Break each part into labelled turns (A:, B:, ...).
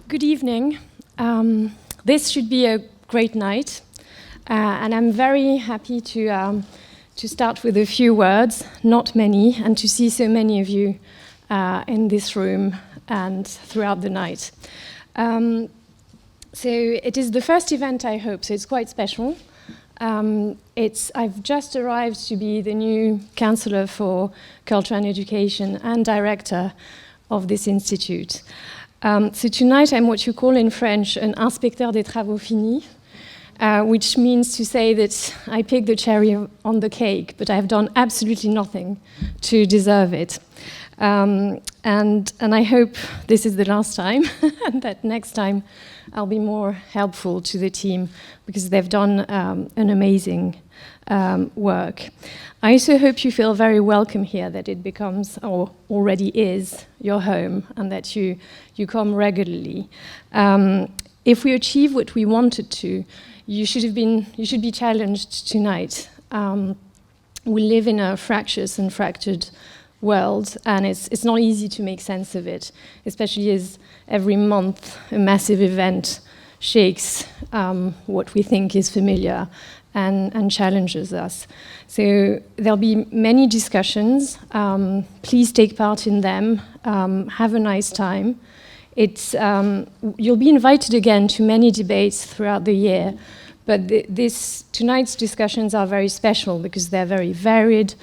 A: Good evening. This should be a great night, and I'm very happy to start with a few words, not many, and to see so many of you in this room and throughout the night. So it is the first event, I hope, so it's quite special. I've just arrived to be the new Counsellor for Culture and Education and Director of this Institute. So tonight I'm what you call in French an inspecteur des travaux finis, which means to say that I picked the cherry on the cake, but I've done absolutely nothing to deserve it. And I hope this is the last time, and that next time I'll be more helpful to the team, because they've done an amazing work. I also hope you feel very welcome here, that it becomes, or already is, your home, and that you come regularly. If we achieve what we wanted to, you should be challenged tonight. We live in a fractious and fractured world, and it's not easy to make sense of it, especially as every month a massive event shakes what we think is familiar and challenges us. So there'll be many discussions. Please take part in them. Have a nice time. You'll be invited again to many debates throughout the year, but tonight's discussions are very special because they're very varied,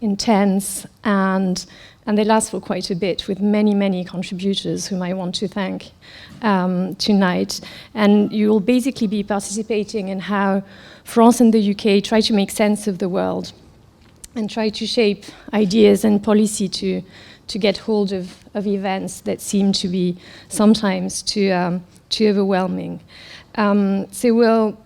A: intense, and they last for quite a bit, with many, many contributors whom I want to thank tonight. And you will basically be participating in how France and the UK try to make sense of the world and try to shape ideas and policy to get hold of events that seem to be sometimes too overwhelming. So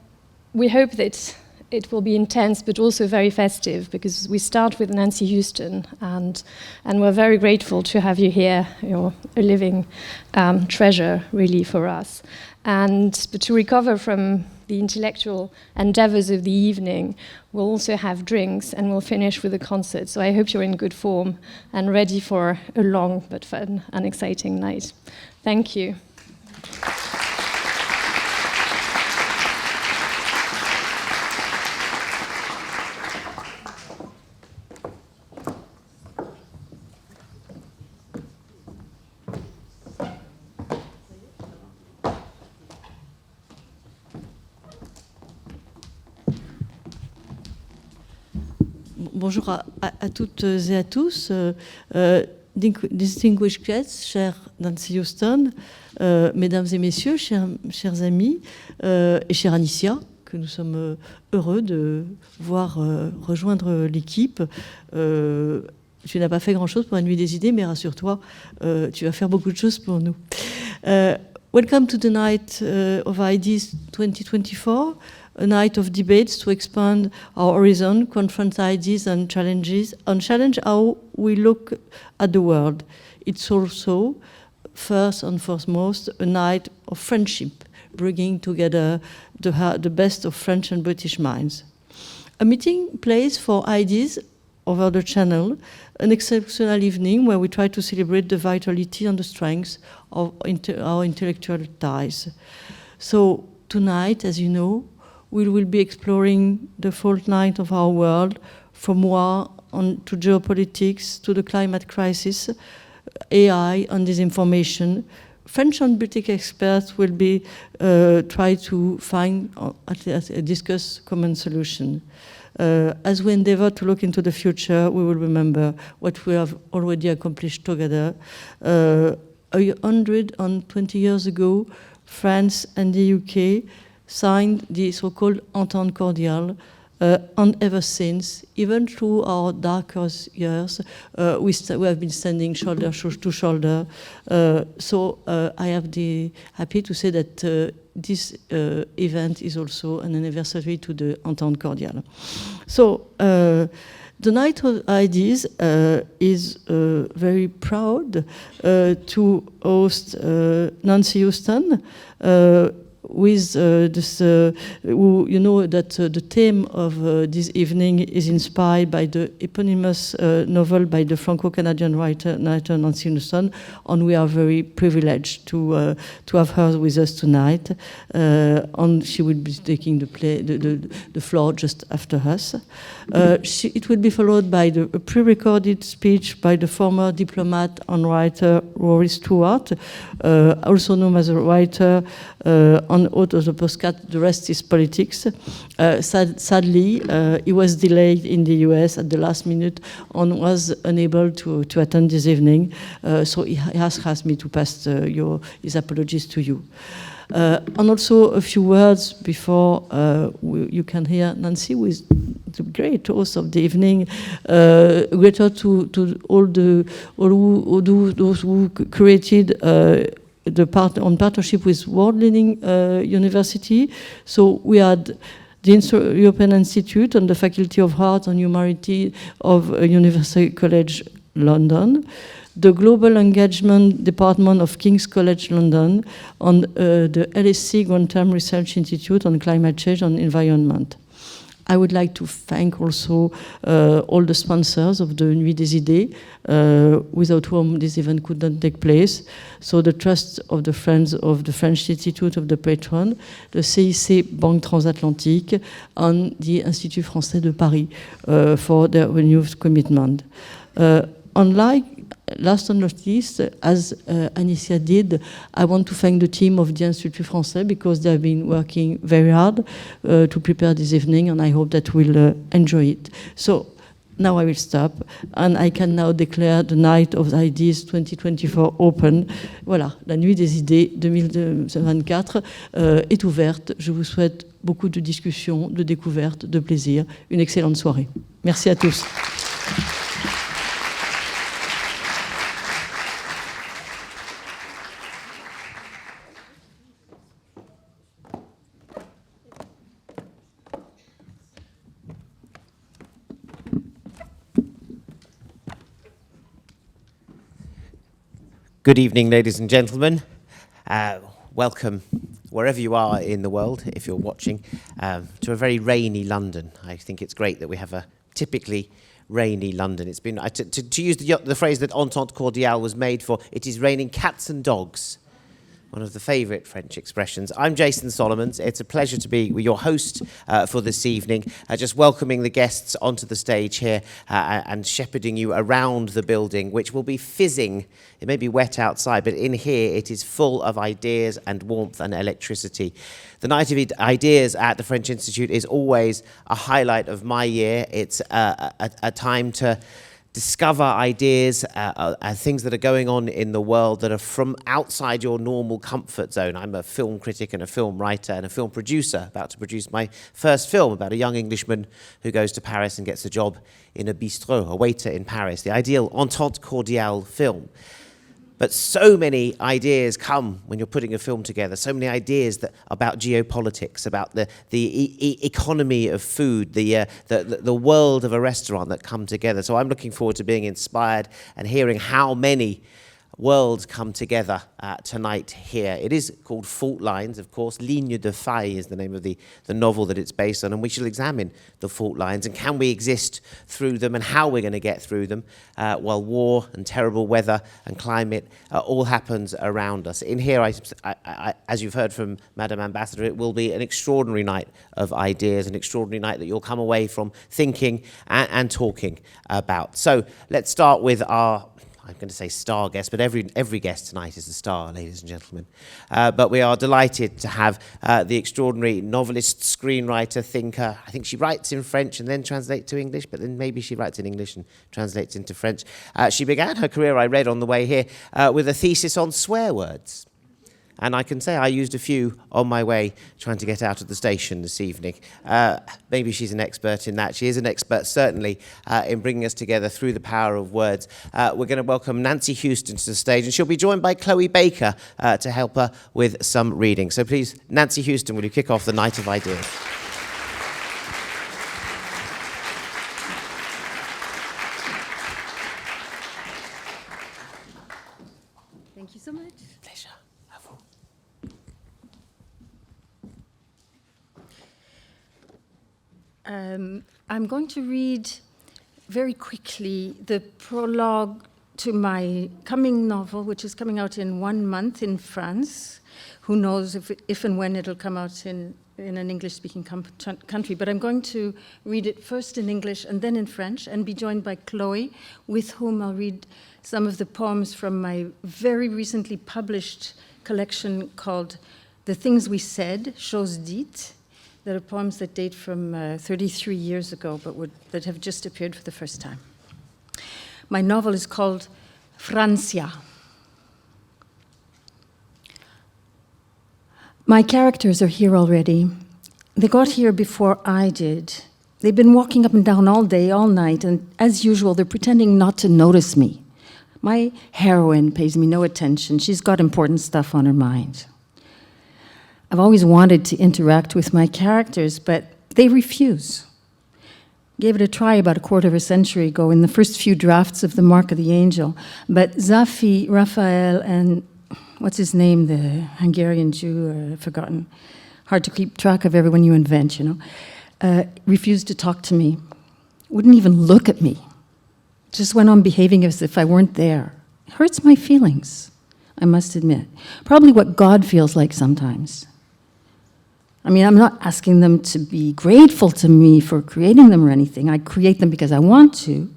A: we hope that it will be intense, but also very festive, because we start with Nancy Huston, and we're very grateful to have you here. You're a living treasure, really, for us. But to recover from the intellectual endeavors of the evening, we'll also have drinks, and we'll finish with a concert. So I hope you're in good form and ready for a long but fun and exciting night. Thank you.
B: Bonjour à toutes et à tous. Distinguished guests, chère Nancy Huston, mesdames et messieurs, chers amis, et chère Anissia, que nous sommes heureux de voir rejoindre l'équipe. Tu n'as pas fait grand-chose pour la nuit des idées, mais rassure-toi, tu vas faire beaucoup de choses pour nous. Welcome to the night of Ideas 2024. A night of debates to expand our horizon, confront ideas and challenges, and challenge how we look at the world. It's also, first and foremost, a night of friendship, bringing together the best of French and British minds. A meeting place for ideas over the channel, an exceptional evening where we try to celebrate the vitality and the strength of our intellectual ties. So tonight, as you know, we will be exploring the fortnight of our world, from war to geopolitics to the climate crisis, AI and disinformation. French and British experts will be try to find, discuss common solution. As we endeavor to look into the future, we will remember what we have already accomplished together. 120 years ago, France and the UK signed the so-called Entente cordiale, and ever since, even through our darkest years, we have been standing shoulder to shoulder. So I have happy to say that this event is also an anniversary to the Entente cordiale. So the Night of Ideas is very proud to host Nancy Huston, with this, you know that the theme of this evening is inspired by the eponymous novel by the Franco-Canadian writer Nancy Huston, and we are very privileged to have her with us tonight. And she will be taking the floor just after us. It will be followed by a pre-recorded speech by the former diplomat and writer Rory Stewart, also known as a writer on author of the postcard The Rest is Politics. Sadly, he was delayed in the US at the last minute and was unable to attend this evening, so he has asked me to pass his apologies to you. And also a few words before you can hear Nancy, who is the great host of the evening. Greater to all those who created on partnership with World Learning University. So we had the European Institute and the Faculty of Arts and Humanity of University College London, the Global Engagement Department of King's College London, and the LSE Grantham Research Institute on Climate Change and Environment. I would like to thank also all the sponsors of the Nuit des Idées, without whom this event could not take place. So the trust of the Friends of the French Institute of the Patron, the CIC Banque Transatlantique, and the Institut Français de Paris for their renewed commitment. Last and not least, as Anissia did, I want to thank the team of the Institut Français because they have been working very hard to prepare this evening, and I hope that we'll enjoy it. So now I will stop, and I can now declare the Night of Ideas 2024 open. Voilà, la Nuit des Idées 2024 est ouverte. Je vous souhaite beaucoup de discussions, de découvertes, de plaisir. Une excellente soirée. Merci à tous.
C: Good evening, ladies and gentlemen. Welcome, wherever you are in the world, if you're watching, to a very rainy London. I think it's great that we have a typically rainy London. It's been, to use the phrase that Entente Cordiale was made for, it is raining cats and dogs. One of the favourite French expressions. I'm Jason Solomons. It's a pleasure to be your host for this evening, just welcoming the guests onto the stage here and shepherding you around the building, which will be fizzing. It may be wet outside, but in here it is full of ideas and warmth and electricity. The Night of Ideas at the French Institute is always a highlight of my year. It's a time to discover ideas, things that are going on in the world that are from outside your normal comfort zone. I'm a film critic and a film writer and a film producer, about to produce my first film about a young Englishman who goes to Paris and gets a job in a bistrot, a waiter in Paris, the ideal Entente Cordiale film. But so many ideas come when you're putting a film together, so many ideas about geopolitics, about the economy of food, the world of a restaurant that come together. So I'm looking forward to being inspired and hearing how many worlds come together tonight here. It is called Fault Lines, of course. Ligne de Faille is the name of the novel that it's based on, and we shall examine the fault lines and can we exist through them and how we're going to get through them while war and terrible weather and climate all happens around us. In here, as you've heard from Madam Ambassador, it will be an extraordinary night of ideas, an extraordinary night that you'll come away from thinking and talking about. So let's start with our, I'm going to say star guest, but every guest tonight is a star, ladies and gentlemen. But we are delighted to have the extraordinary novelist, screenwriter, thinker. I think she writes in French and then translates to English, but then maybe she writes in English and translates into French. She began her career, I read on the way here, with a thesis on swear words. And I can say I used a few on my way trying to get out of the station this evening. Maybe she's an expert in that. She is an expert, certainly, in bringing us together through the power of words. We're going to welcome Nancy Huston to the stage, and she'll be joined by Chloé Baker to help her with some reading. So please, Nancy Huston, will you kick off the Night of Ideas?
D: Thank you so much.
C: Pleasure.
D: I'm going to read very quickly the prologue to my coming novel, which is coming out in 1 month in France. Who knows if and when it'll come out in an English-speaking country. But I'm going to read it first in English and then in French, and be joined by Chloé, with whom I'll read some of the poems from my very recently published collection called The Things We Said, Choses Dites. That are poems that date from 33 years ago, but that have just appeared for the first time. My novel is called Francia. My characters are here already. They got here before I did. They've been walking up and down all day, all night, and as usual, they're pretending not to notice me. My heroine pays me no attention. She's got important stuff on her mind. I've always wanted to interact with my characters, but they refuse. Gave it a try about a quarter of a century ago in the first few drafts of The Mark of the Angel, but Zafi, Raphael, and what's his name, the Hungarian Jew, I've forgotten. Hard to keep track of everyone you invent, you know. Refused to talk to me. Wouldn't even look at me. Just went on behaving as if I weren't there. It hurts my feelings, I must admit. Probably what God feels like sometimes. I mean, I'm not asking them to be grateful to me for creating them or anything. I create them because I want to,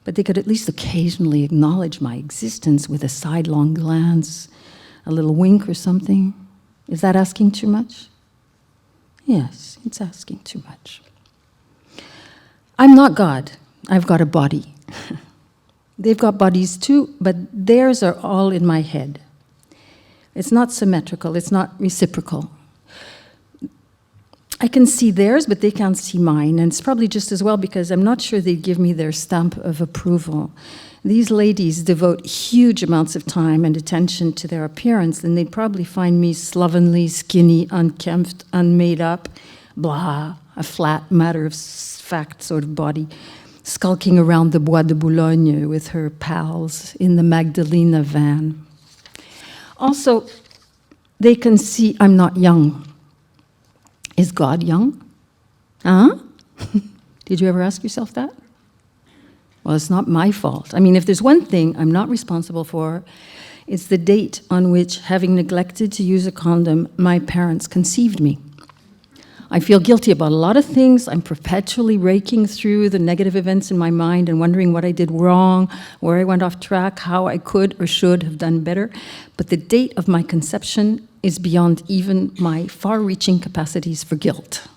D: but they could at least occasionally acknowledge my existence with a sidelong glance, a little wink or something. Is that asking too much? Yes, it's asking too much. I'm not God. I've got a body. They've got bodies too, but theirs are all in my head. It's not symmetrical. It's not reciprocal. I can see theirs, but they can't see mine, and it's probably just as well because I'm not sure they'd give me their stamp of approval. These ladies devote huge amounts of time and attention to their appearance, and they'd probably find me slovenly, skinny, unkempt, unmade up, blah, a flat, matter-of-fact sort of body, skulking around the Bois de Boulogne with her pals in the Magdalena van. Also, they can see I'm not young. Is God young? Huh? Did you ever ask yourself that? Well, it's not my fault. I mean, if there's one thing I'm not responsible for, it's the date on which, having neglected to use a condom, my parents conceived me. I feel guilty about a lot of things. I'm perpetually raking through the negative events in my mind and wondering what I did wrong, where I went off track, how I could or should have done better. But the date of my conception is beyond even my far-reaching capacities for guilt.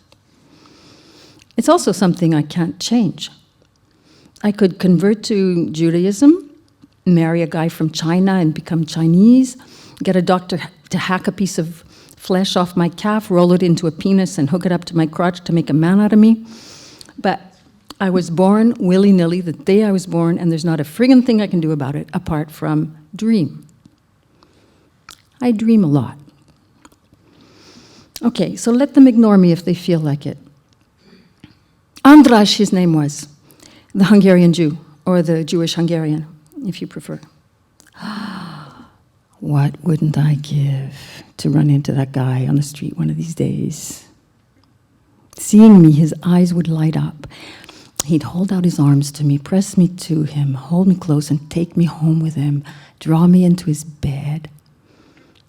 D: It's also something I can't change. I could convert to Judaism, marry a guy from China and become Chinese, get a doctor to hack a piece of flesh off my calf, roll it into a penis, and hook it up to my crotch to make a man out of me. But I was born willy-nilly the day I was born, and there's not a friggin' thing I can do about it apart from dream. I dream a lot. Okay, so let them ignore me if they feel like it. Andras, his name was, the Hungarian Jew, or the Jewish Hungarian, if you prefer. What wouldn't I give to run into that guy on the street one of these days? Seeing me, his eyes would light up. He'd hold out his arms to me, press me to him, hold me close, and take me home with him, draw me into his bed.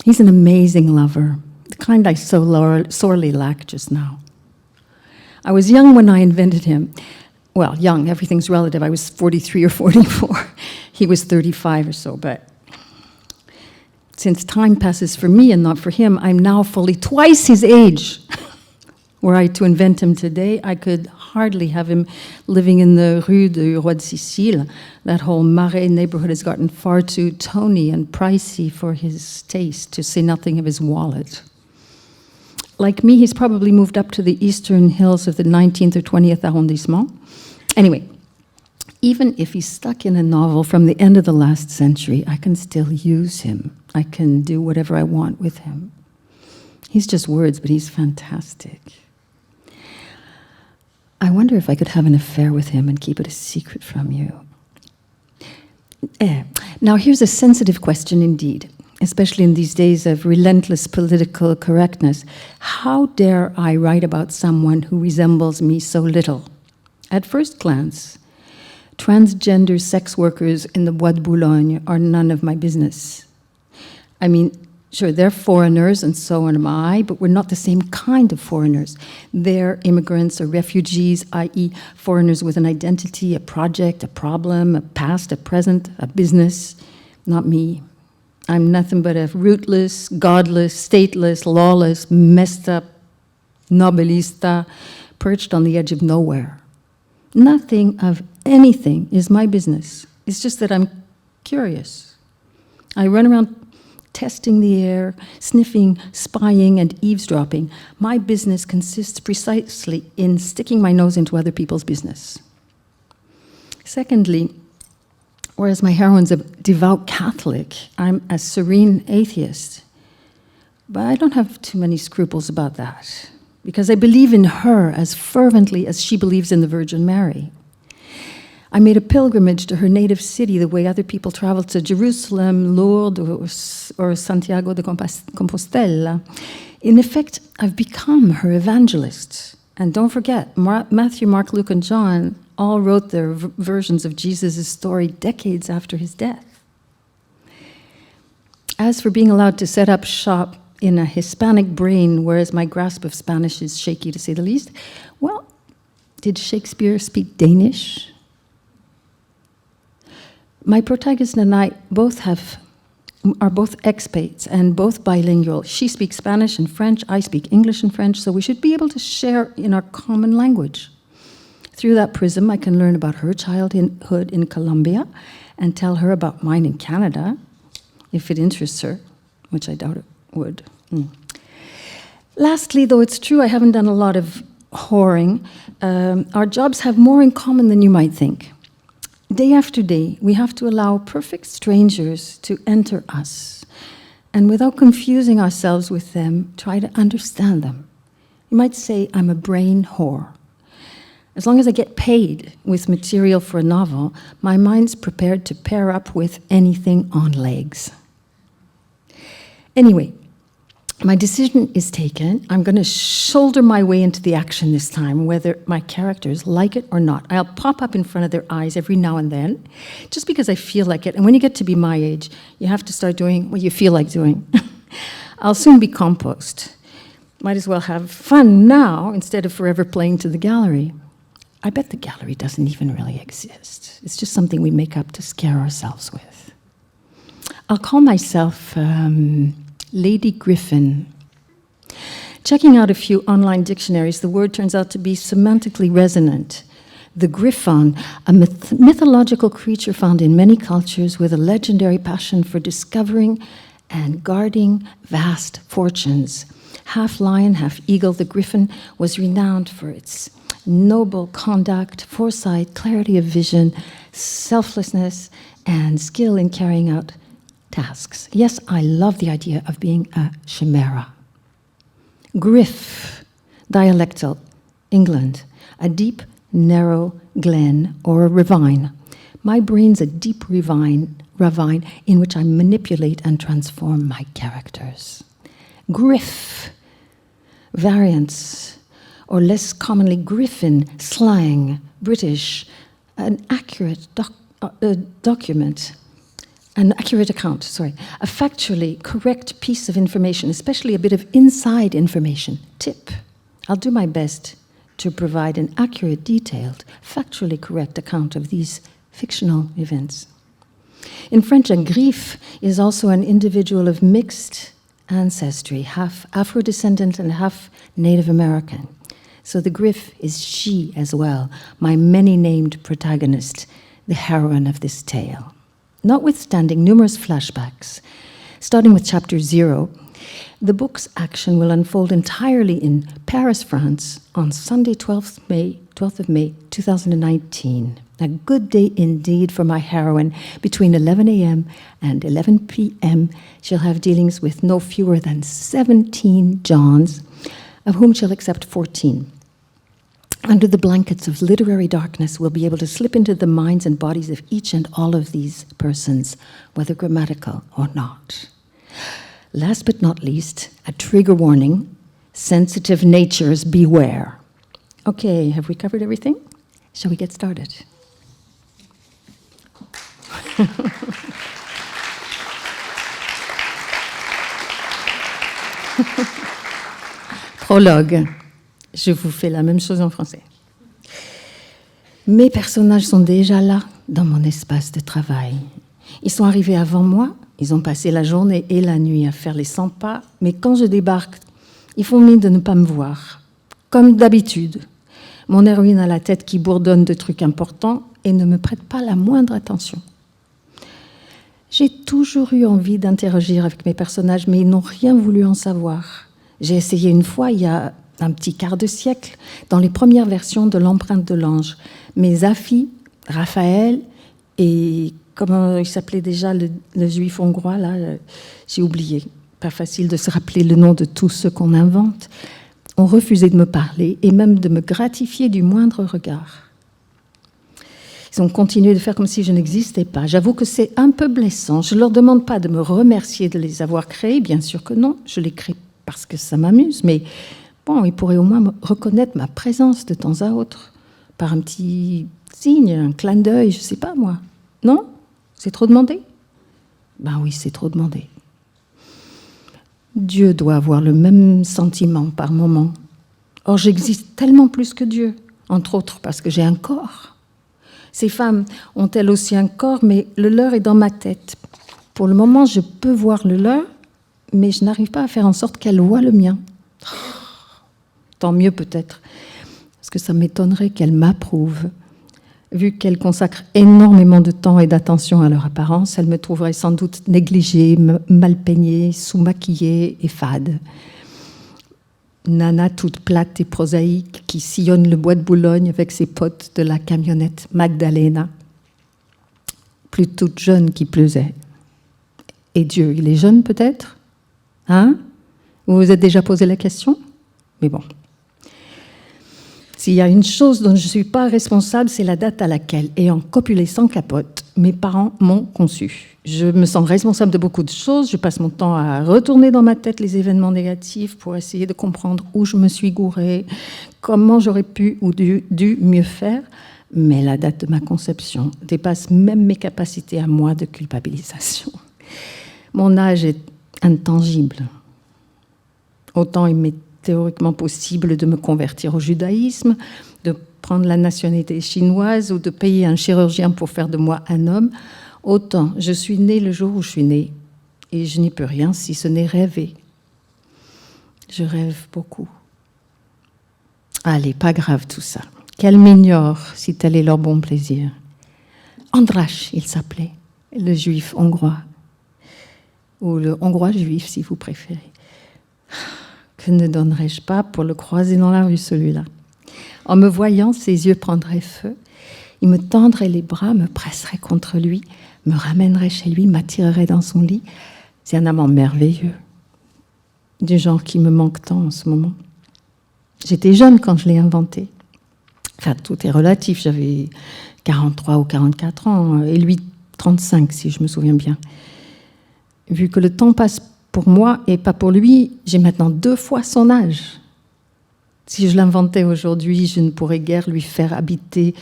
D: He's an amazing lover, the kind I so sorely lack just now. I was young when I invented him. Well, young, everything's relative. I was 43 or 44. He was 35 or so, but since time passes for me and not for him, I'm now fully twice his age. Were I to invent him today, I could hardly have him living in the Rue de Roi de Sicile. That whole Marais neighborhood has gotten far too tony and pricey for his taste, to say nothing of his wallet. Like me, he's probably moved up to the eastern hills of the 19th or 20th arrondissement. Anyway, even if he's stuck in a novel from the end of the last century, I can still use him. I can do whatever I want with him. He's just words, but he's fantastic. I wonder if I could have an affair with him and keep it a secret from you. Now, here's a sensitive question indeed. especially in these days of relentless political correctness. How dare I write about someone who resembles me so little? At first glance, transgender sex workers in the Bois de Boulogne are none of my business. I mean, sure, they're foreigners and so am I, but we're not the same kind of foreigners. They're immigrants or refugees, i.e. foreigners with an identity, a project, a problem, a past, a present, a business. Not me. I'm nothing but a rootless, godless, stateless, lawless, messed up novelista perched on the edge of nowhere. Nothing of anything is my business. It's just that I'm curious. I run around testing the air, sniffing, spying, and eavesdropping. My business consists precisely in sticking my nose into other people's business. Secondly, whereas my heroine's a devout Catholic, I'm a serene atheist. But I don't have too many scruples about that, because I believe in her as fervently as she believes in the Virgin Mary. I made a pilgrimage to her native city the way other people travel to Jerusalem, Lourdes, or Santiago de Compostela. In effect, I've become her evangelist. And don't forget, Matthew, Mark, Luke, and John all wrote their versions of Jesus' story decades after his death. As for being allowed to set up shop in a Hispanic brain, whereas my grasp of Spanish is shaky to say the least, well, did Shakespeare speak Danish? My protagonist and I are both expats and both bilingual. She speaks Spanish and French, I speak English and French, so we should be able to share in our common language. Through that prism, I can learn about her childhood in Colombia and tell her about mine in Canada, if it interests her, which I doubt it would. Lastly, though it's true I haven't done a lot of whoring, our jobs have more in common than you might think. Day after day, we have to allow perfect strangers to enter us, and without confusing ourselves with them, try to understand them. You might say I'm a brain whore. As long as I get paid with material for a novel, my mind's prepared to pair up with anything on legs. Anyway, my decision is taken. I'm going to shoulder my way into the action this time, whether my characters like it or not. I'll pop up in front of their eyes every now and then, just because I feel like it. And when you get to be my age, you have to start doing what you feel like doing. I'll soon be compost. Might as well have fun now instead of forever playing to the gallery. I bet the gallery doesn't even really exist. It's just something we make up to scare ourselves with. I'll call myself Lady Griffin. Checking out a few online dictionaries, the word turns out to be semantically resonant. The griffon, a mythological creature found in many cultures with a legendary passion for discovering and guarding vast fortunes. Half lion, half eagle, the griffin was renowned for its noble conduct, foresight, clarity of vision, selflessness, and skill in carrying out tasks. Yes, I love the idea of being a chimera. Griff, dialectal, England, a deep, narrow glen or a ravine. My brain's a deep ravine in which I manipulate and transform my characters. Griff, variants, or less commonly Griffin, slang, British, an accurate document. An accurate account, a factually correct piece of information, especially a bit of inside information. Tip, I'll do my best to provide an accurate, detailed, factually correct account of these fictional events. In French, a griff is also an individual of mixed ancestry, half Afro-descendant and half Native American. So the griff is she as well, my many-named protagonist, the heroine of this tale. Notwithstanding numerous flashbacks, starting with chapter 0, the book's action will unfold entirely in Paris, France, on Sunday, 12th of May, 2019. A good day indeed for my heroine. Between 11 a.m. and 11 p.m., she'll have dealings with no fewer than 17 Johns, of whom she'll accept 14. Under the blankets of literary darkness, we'll be able to slip into the minds and bodies of each and all of these persons, whether grammatical or not. Last but not least, a trigger warning. Sensitive natures beware. Okay, have we covered everything? Shall we get started? Prologue. Je vous fais la même chose en français. Mes personnages sont déjà là, dans mon espace de travail. Ils sont arrivés avant moi, ils ont passé la journée et la nuit à faire les 100 pas, mais quand je débarque, ils font mine de ne pas me voir. Comme d'habitude, mon héroïne a la tête qui bourdonne de trucs importants et ne me prête pas la moindre attention. J'ai toujours eu envie d'interagir avec mes personnages, mais ils n'ont rien voulu en savoir. J'ai essayé une fois, il y a un petit quart de siècle, dans les premières versions de l'empreinte de l'ange. Mes affis, Raphaël et comment il s'appelait déjà le juif hongrois, là, j'ai oublié. Pas facile de se rappeler le nom de tous ceux qu'on invente. Ont refusé de me parler et même de me gratifier du moindre regard. Ils ont continué de faire comme si je n'existais pas. J'avoue que c'est un peu blessant. Je ne leur demande pas de me remercier de les avoir créés, bien sûr que non. Je les crée parce que ça m'amuse, mais bon, ils pourraient au moins reconnaître ma présence de temps à autre, par un petit signe, un clin d'œil, je ne sais pas moi. Non ? C'est trop demandé ? Ben oui, c'est trop demandé. Dieu doit avoir le même sentiment par moment. Or, j'existe tellement plus que Dieu, entre autres parce que j'ai un corps. Ces femmes ont-elles aussi un corps, mais le leur est dans ma tête. Pour le moment, je peux voir le leur, mais je n'arrive pas à faire en sorte qu'elles voient le mien. Tant mieux peut-être, parce que ça m'étonnerait qu'elles m'approuvent. Vu qu'elles consacrent énormément de temps et d'attention à leur apparence, elles me trouveraient sans doute négligée, mal peignée, sous-maquillée et fade. Nana toute plate et prosaïque qui sillonne le bois de Boulogne avec ses potes de la camionnette Magdalena. Plus toute jeune qui plus est. Et Dieu, il est jeune peut-être ? Hein ? Vous vous êtes déjà posé la question ? Mais bon. S'il y a une chose dont je ne suis pas responsable, c'est la date à laquelle, ayant copulé sans capote, mes parents m'ont conçue. Je me sens responsable de beaucoup de choses. Je passe mon temps à retourner dans ma tête les événements négatifs pour essayer de comprendre où je me suis gourée, comment j'aurais pu ou dû mieux faire. Mais la date de ma conception dépasse même mes capacités à moi de culpabilisation. Mon âge est intangible. Autant il m'est théoriquement possible de me convertir au judaïsme, de prendre la nationalité chinoise ou de payer un chirurgien pour faire de moi un homme, autant je suis née le jour où je suis née et je n'y peux rien si ce n'est rêver. Je rêve beaucoup. Allez, pas grave tout ça. Qu'elles m'ignorent si tel est leur bon plaisir. Andrach, il s'appelait, le juif hongrois, ou le hongrois juif si vous préférez. Que ne donnerais-je pas pour le croiser dans la rue, celui-là ? En me voyant, ses yeux prendraient feu. Il me tendrait les bras, me presserait contre lui, me ramènerait chez lui, m'attirerait dans son lit. C'est un amant merveilleux, du genre qui me manque tant en ce moment. J'étais jeune quand je l'ai inventé. Enfin, tout est relatif. J'avais 43 ou 44 ans, et lui 35, si je me souviens bien. Vu que le temps passe pour moi et pas pour lui, j'ai maintenant 2 fois son âge. Si je l'inventais aujourd'hui, je ne pourrais guère lui faire habiter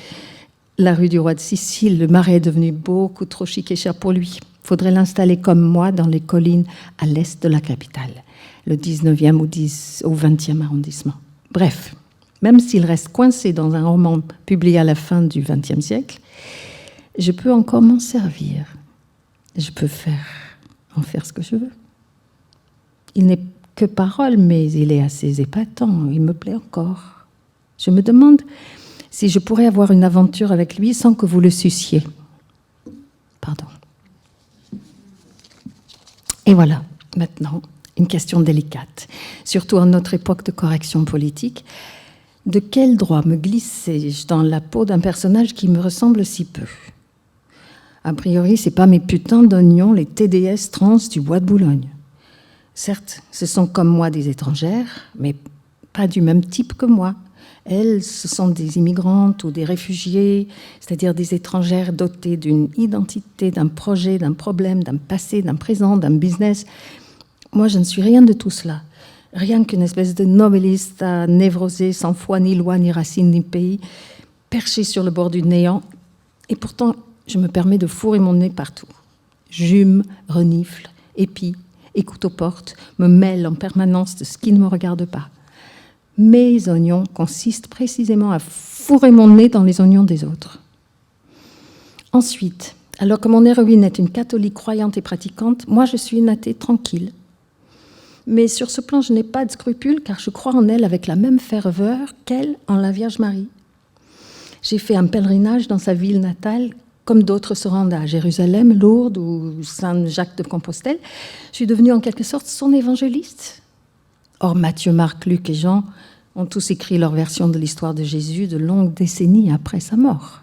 D: la rue du Roi de Sicile. Le marais est devenu beaucoup trop chic et cher pour lui. Il faudrait l'installer comme moi dans les collines à l'est de la capitale, le 19e ou 20e arrondissement. Bref, même s'il reste coincé dans un roman publié à la fin du XXe siècle, je peux encore m'en servir. Je peux en faire ce que je veux. Il n'est que parole, mais il est assez épatant. Il me plaît encore. Je me demande si je pourrais avoir une aventure avec lui sans que vous le sussiez. Pardon. Et voilà, maintenant, une question délicate, surtout en notre époque de correction politique. De quel droit me glisser-je dans la peau d'un personnage qui me ressemble si peu ? A priori, ce n'est pas mes putains d'oignons, les TDS trans du bois de Boulogne. Certes, ce sont comme moi des étrangères, mais pas du même type que moi. Elles, ce sont des immigrantes ou des réfugiés, c'est-à-dire des étrangères dotées d'une identité, d'un projet, d'un problème, d'un passé, d'un présent, d'un business. Moi, je ne suis rien de tout cela. Rien qu'une espèce de novelist névrosée, sans foi, ni loi, ni racine, ni pays, perchée sur le bord du néant. Et pourtant, je me permets de fourrer mon nez partout. J'hume, renifle, épie, écoute aux portes, me mêle en permanence de ce qui ne me regarde pas. Mes oignons consistent précisément à fourrer mon nez dans les oignons des autres. Ensuite, alors que mon héroïne est une catholique croyante et pratiquante, moi je suis une athée tranquille. Mais sur ce plan, je n'ai pas de scrupules car je crois en elle avec la même ferveur qu'elle en la Vierge Marie. J'ai fait un pèlerinage dans sa ville natale, comme d'autres se rendent à Jérusalem, Lourdes ou Saint-Jacques de Compostelle. Je suis devenue en quelque sorte son évangéliste. Or, Matthieu, Marc, Luc et Jean ont tous écrit leur version de l'histoire de Jésus de longues décennies après sa mort.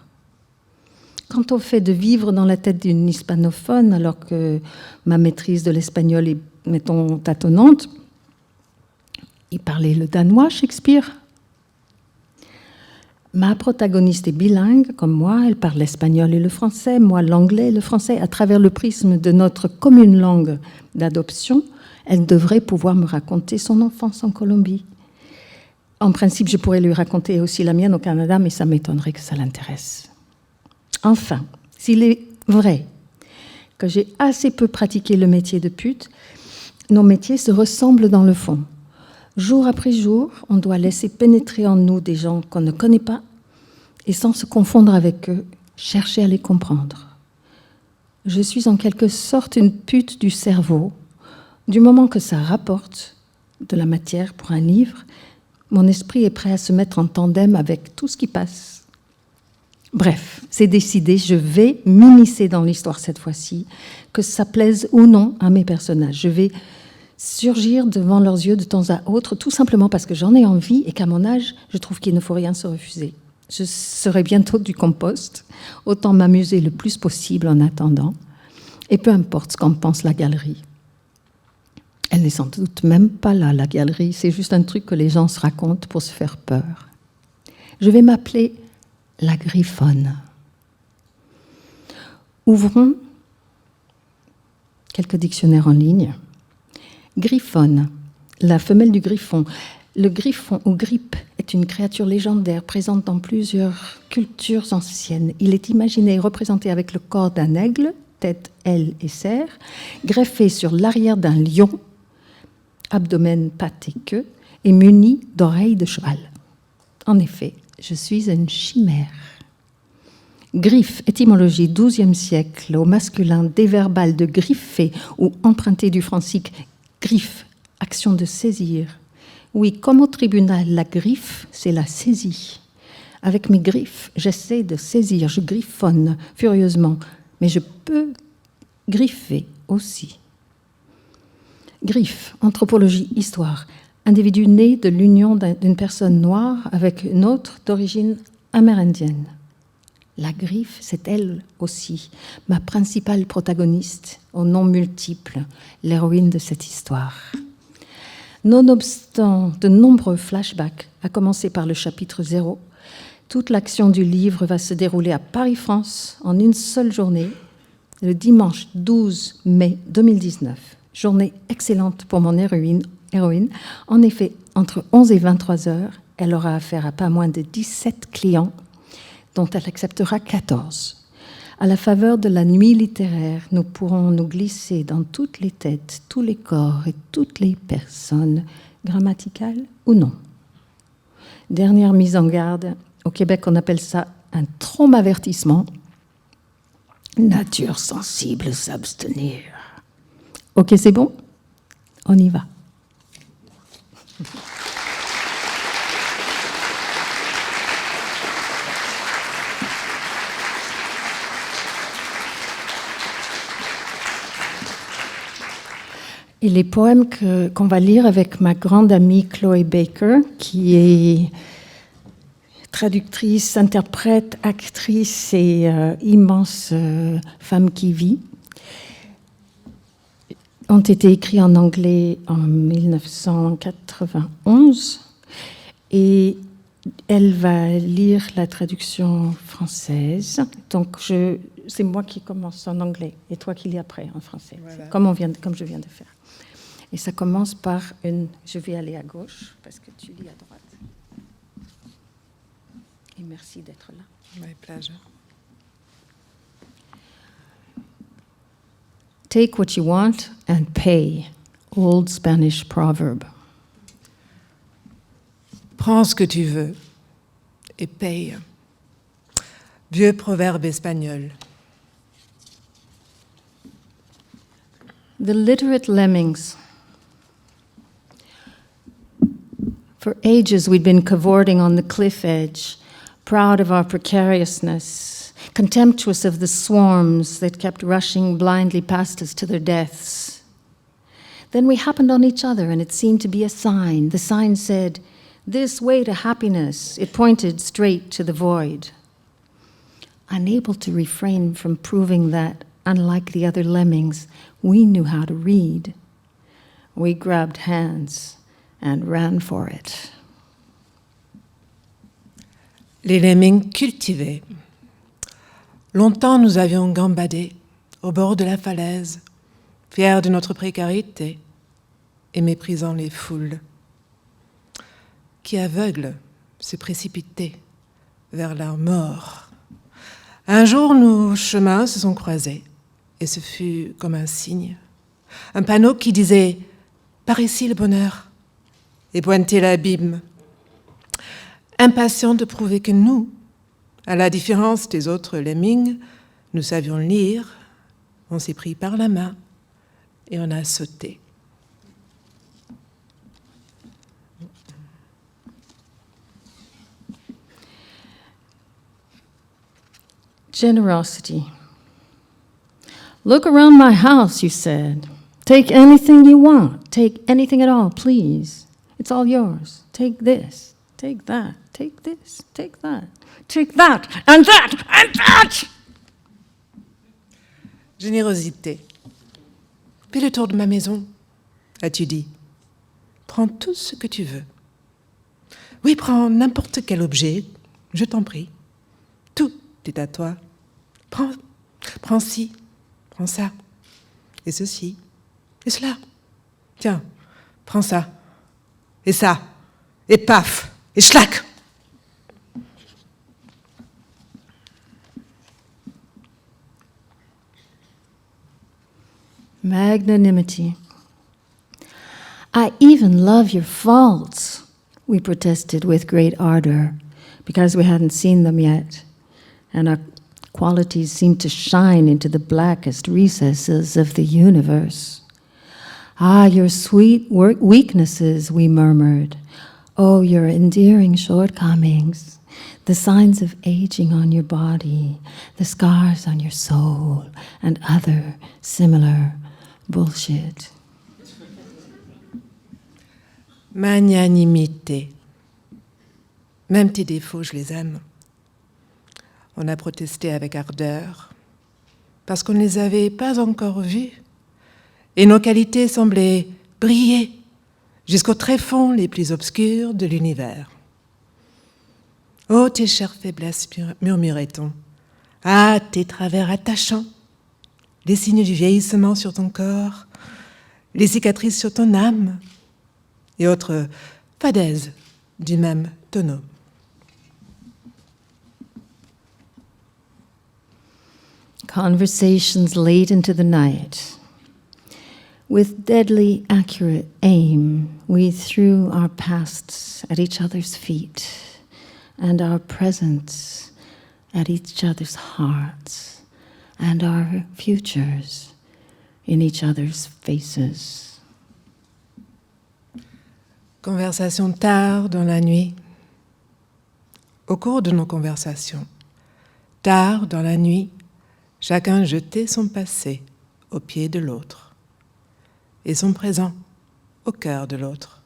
D: Quant au fait de vivre dans la tête d'une hispanophone, alors que ma maîtrise de l'espagnol est, mettons, tâtonnante, il parlait le danois, Shakespeare. Ma protagoniste est bilingue, comme moi, elle parle l'espagnol et le français, moi l'anglais et le français. À travers le prisme de notre commune langue d'adoption, elle devrait pouvoir me raconter son enfance en Colombie. En principe, je pourrais lui raconter aussi la mienne au Canada, mais ça m'étonnerait que ça l'intéresse. Enfin, s'il est vrai que j'ai assez peu pratiqué le métier de pute, nos métiers se ressemblent dans le fond. Jour après jour, on doit laisser pénétrer en nous des gens qu'on ne connaît pas et sans se confondre avec eux, chercher à les comprendre. Je suis en quelque sorte une pute du cerveau. Du moment que ça rapporte de la matière pour un livre, mon esprit est prêt à se mettre en tandem avec tout ce qui passe. Bref, c'est décidé, je vais m'immiscer dans l'histoire cette fois-ci, que ça plaise ou non à mes personnages. Je vais surgir devant leurs yeux de temps à autre, tout simplement parce que j'en ai envie et qu'à mon âge, je trouve qu'il ne faut rien se refuser. Je serai bientôt du compost, autant m'amuser le plus possible en attendant, et peu importe ce qu'en pense la galerie. Elle n'est sans doute même pas là, la galerie, c'est juste un truc que les gens se racontent pour se faire peur. Je vais m'appeler la griffonne. Ouvrons quelques dictionnaires en ligne. Griffonne, la femelle du griffon. Le griffon ou grippe est une créature légendaire présente dans plusieurs cultures anciennes. Il est imaginé et représenté avec le corps d'un aigle, tête, aile et serre, greffé sur l'arrière d'un lion, abdomen, pattes et queue, et muni d'oreilles de cheval. En effet, je suis une chimère. Griffe, étymologie 12e siècle, au masculin, déverbal de griffer ou emprunté du francique griffe, action de saisir. Oui, comme au tribunal, la griffe, c'est la saisie. Avec mes griffes, j'essaie de saisir, je griffonne furieusement, mais je peux griffer aussi. Griffe, anthropologie, histoire. Individu né de l'union d'une personne noire avec une autre d'origine amérindienne. La griffe, c'est elle aussi, ma principale protagoniste, aux noms multiples, l'héroïne de cette histoire. Nonobstant de nombreux flashbacks, à commencer par le chapitre 0, toute l'action du livre va se dérouler à Paris-France en une seule journée, le dimanche 12 mai 2019. Journée excellente pour mon héroïne. En effet, entre 11 et 23 heures, elle aura affaire à pas moins de 17 clients, dont elle acceptera 14. À la faveur de la nuit littéraire, nous pourrons nous glisser dans toutes les têtes, tous les corps et toutes les personnes, grammaticales ou non. Dernière mise en garde, au Québec on appelle ça un traumavertissement. Nature sensible s'abstenir. Ok, c'est bon? On y va. Et les poèmes qu'on va lire avec ma grande amie Chloé Baker, qui est traductrice, interprète, actrice et immense femme qui vit, ont été écrits en anglais en 1991 et elle va lire la traduction française. Donc, c'est moi qui commence en anglais et toi qui lis après en français. Voilà. Comme je viens de faire. Et ça commence par je vais aller à gauche parce que tu lis à droite. Et merci d'être là.
E: My pleasure.
D: Take what you want and pay. Old Spanish proverb.
E: Prends ce que tu veux et paye. Vieux proverbe espagnol.
D: The literate lemmings. For ages we'd been cavorting on the cliff edge, proud of our precariousness, contemptuous of the swarms that kept rushing blindly past us to their deaths. Then we happened on each other, and it seemed to be a sign. The sign said, "This way to happiness." It pointed straight to the void. Unable to refrain from proving that, unlike the other lemmings, we knew how to read, we grabbed hands and ran for it.
E: Les lemmings cultivés. Longtemps nous avions gambadé au bord de la falaise, fiers de notre précarité et méprisant les foules qui, aveugles, se précipitaient vers leur mort. Un jour, nos chemins se sont croisés et ce fut comme un signe. Un panneau qui disait « Par ici le bonheur » et pointait l'abîme. Impatients de prouver que nous, à la différence des autres lemmings, nous savions lire, on s'est pris par la main et on a sauté.
D: Generosity. Look around my house, you said. Take anything you want. Take anything at all, please. It's all yours. Take this. Take that. Take this. Take that. Take that. And that. And that.
E: Générosité. Fais le tour de ma maison, as-tu dit. Prends tout ce que tu veux. Oui, prends n'importe quel objet, je t'en prie. Tout est à toi. Prends ci, prends ça, et ceci, et cela. Tiens, prends ça, et paf, et schlac.
D: Magnanimity. I even love your faults, we protested with great ardor, because we hadn't seen them yet, and our qualities seemed to shine into the blackest recesses of the universe. Ah, your sweet weaknesses, we murmured. Oh, your endearing shortcomings, the signs of aging on your body, the scars on your soul, and other similar bullshit.
E: Magnanimité. Même tes défauts, je les aime. On a protesté avec ardeur, parce qu'on ne les avait pas encore vus, et nos qualités semblaient briller jusqu'aux tréfonds les plus obscurs de l'univers. Oh, tes chères faiblesses, murmurait-on. Ah, tes travers attachants, les signes du vieillissement sur ton corps, les cicatrices sur ton âme, et autres fadaises du même tonneau.
D: Conversations late into the night. With deadly accurate aim, we threw our pasts at each other's feet and our presents at each other's hearts and our futures in each other's faces.
E: Conversation tard dans la nuit. Au cours de nos conversations, tard dans la nuit, chacun jetait son passé au pied de l'autre, et son présent au cœur de l'autre,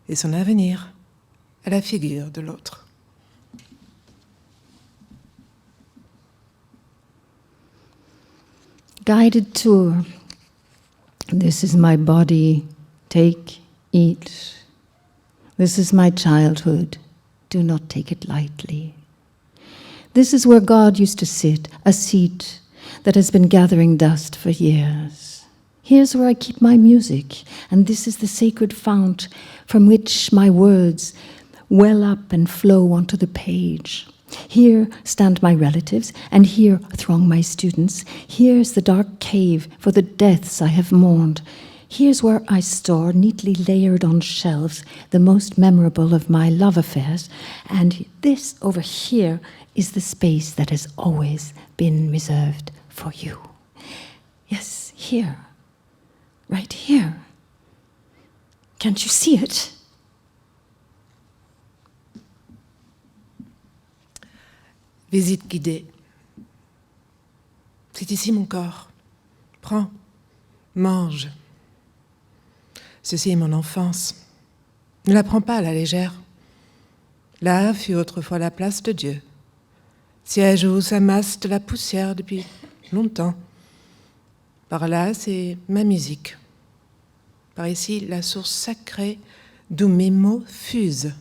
E: et son avenir à la figure de l'autre.
D: Guided tour. This is my body. Take, eat. This is my childhood. do not take it lightly. This is where God used to sit, a seat that has been gathering dust for years. Here's where I keep my music, and this is the sacred fount from which my words well up and flow onto the page. Here stand my relatives, and here throng my students. Here's the dark cave for the deaths I have mourned. Here's where I store, neatly layered on shelves, the most memorable of my love affairs. And this over here is the space that has always been reserved for you. Yes, here. Right here. Can't you see it?
E: Visite guidée. C'est ici mon corps. Prends, mange. Ceci est mon enfance. Ne la prends pas à la légère. Là fut autrefois la place de Dieu, siège où s'amasse de la poussière depuis longtemps. Par là, c'est ma musique. Par ici, la source sacrée d'où mes mots fusent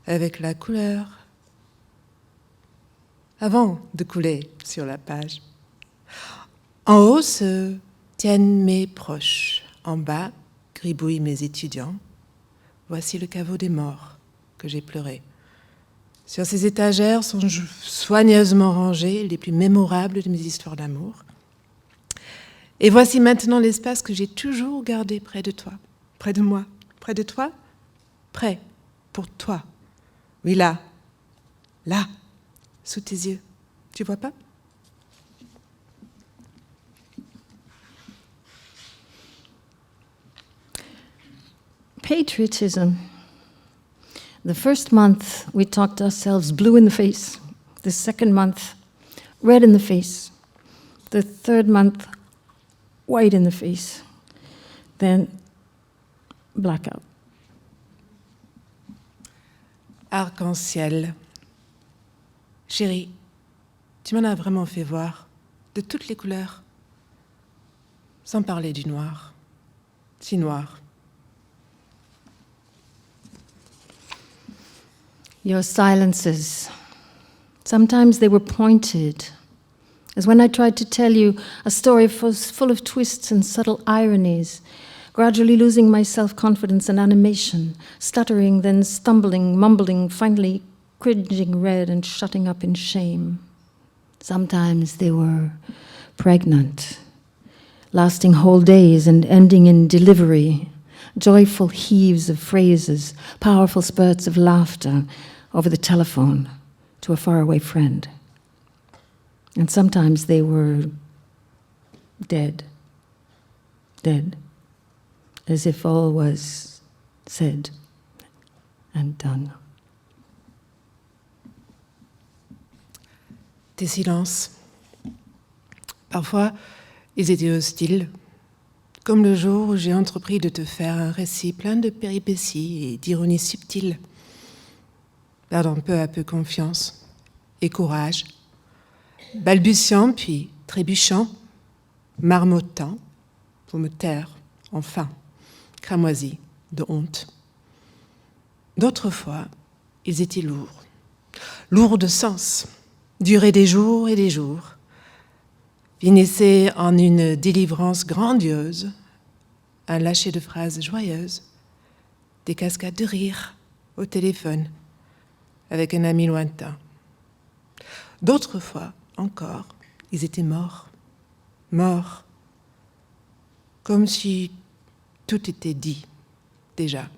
E: avec la couleur avant de couler sur la page. En haut se tiennent mes proches, en bas gribouillent mes étudiants. Voici le caveau des morts que j'ai pleuré. Sur ces étagères sont soigneusement rangées les plus mémorables de mes histoires d'amour. Et voici maintenant l'espace que j'ai toujours gardé près de toi, près de moi, près de toi, près pour toi. Oui, là, sous tes yeux. Tu vois pas?
D: Patriotism. The first month, we talked ourselves blue in the face. The second month, red in the face. The third month, white in the face. Then, blackout.
E: Arc-en-ciel. Chérie, tu m'en as vraiment fait voir, de toutes les couleurs, sans parler du noir, si noir.
D: Your silences. Sometimes they were pointed, as when I tried to tell you a story full of twists and subtle ironies, gradually losing my self-confidence and animation, stuttering, then stumbling, mumbling, finally cringing red and shutting up in shame. Sometimes they were pregnant, lasting whole days and ending in delivery, joyful heaves of phrases, powerful spurts of laughter over the telephone to a faraway friend. And sometimes they were dead, as if all was said and done.
E: Tes silences. Parfois, ils étaient hostiles, comme le jour où j'ai entrepris de te faire un récit plein de péripéties et d'ironie subtile, perdant peu à peu confiance et courage, balbutiant puis trébuchant, marmottant pour me taire, enfin, cramoisi de honte. D'autres fois, ils étaient lourds de sens, duraient des jours et des jours, finissaient en une délivrance grandiose, un lâcher de phrases joyeuses, des cascades de rire au téléphone avec un ami lointain. D'autres fois encore, ils étaient morts, comme si tout était dit déjà.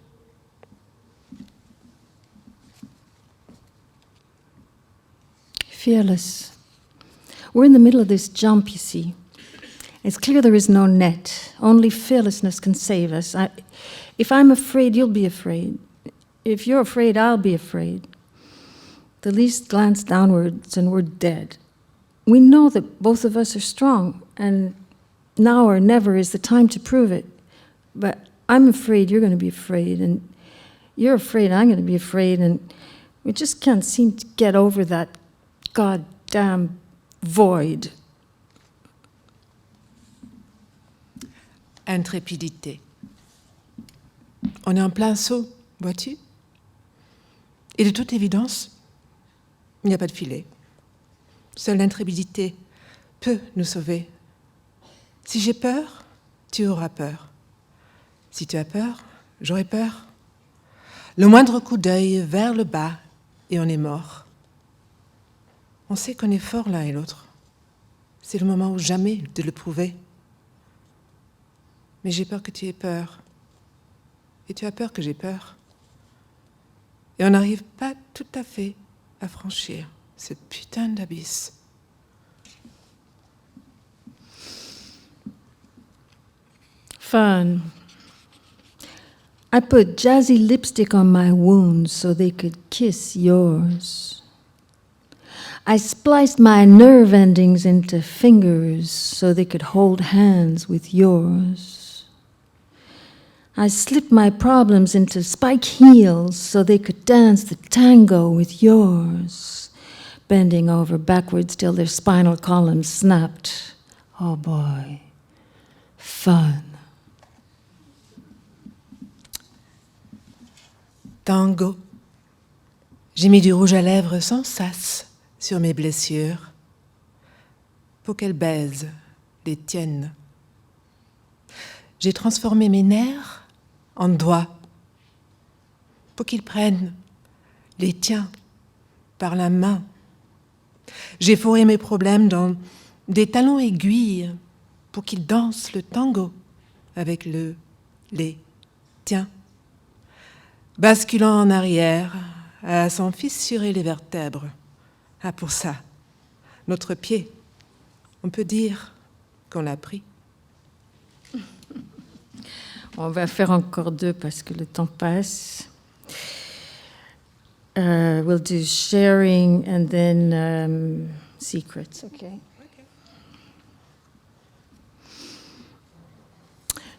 D: Fearless. We're in the middle of this jump, you see. It's clear there is no net. Only fearlessness can save us. If I'm afraid, you'll be afraid. If you're afraid, I'll be afraid. The least glance downwards and we're dead. We know that both of us are strong, and now or never is the time to prove it. But I'm afraid you're going to be afraid, and you're afraid I'm going to be afraid, and we just can't seem to get over that goddamn void.
E: Intrépidité. On est en plein saut, vois-tu? Et de toute évidence, il n'y a pas de filet. Seule l'intrépidité peut nous sauver. Si j'ai peur, tu auras peur. Si tu as peur, j'aurai peur. Le moindre coup d'œil vers le bas et on est mort. On sait qu'on est fort l'un et l'autre. C'est le moment ou jamais de le prouver. Mais j'ai peur que tu aies peur. Et tu as peur que j'ai peur. Et on n'arrive pas tout à fait à franchir ce putain d'abysse.
D: Fun. I put jazzy lipstick on my wounds so they could kiss yours. I spliced my nerve endings into fingers so they could hold hands with yours. I slipped my problems into spike heels so they could dance the tango with yours, bending over backwards till their spinal columns snapped. Oh boy, fun.
E: Tango. J'ai mis du rouge à lèvres sans sas sur mes blessures pour qu'elles baisent les tiennes. J'ai transformé mes nerfs en doigts pour qu'ils prennent les tiens par la main. J'ai fourré mes problèmes dans des talons aiguilles pour qu'ils dansent le tango avec les tiens. Basculant en arrière, à s'en fissurer les vertèbres. Ah, pour ça, notre pied, on peut dire qu'on l'a pris.
D: On va faire encore deux parce que le temps passe. We'll do sharing and then secrets, okay?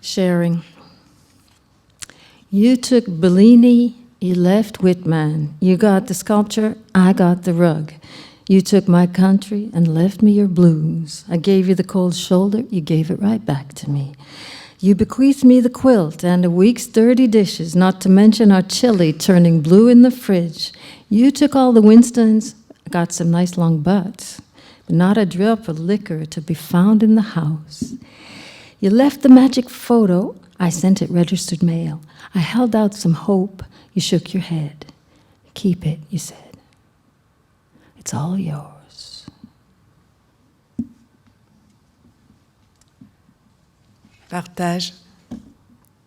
D: Sharing. You took Bellini, you left Whitman. You got the sculpture, I got the rug. You took my country and left me your blues. I gave you the cold shoulder, you gave it right back to me. You bequeathed me the quilt and a week's dirty dishes, not to mention our chili turning blue in the fridge. You took all the Winstons, I got some nice long butts, but not a drop of liquor to be found in the house. You left the magic photo, I sent it registered mail. I held out some hope, you shook your head. Keep it, you said. It's all yours.
E: Partage.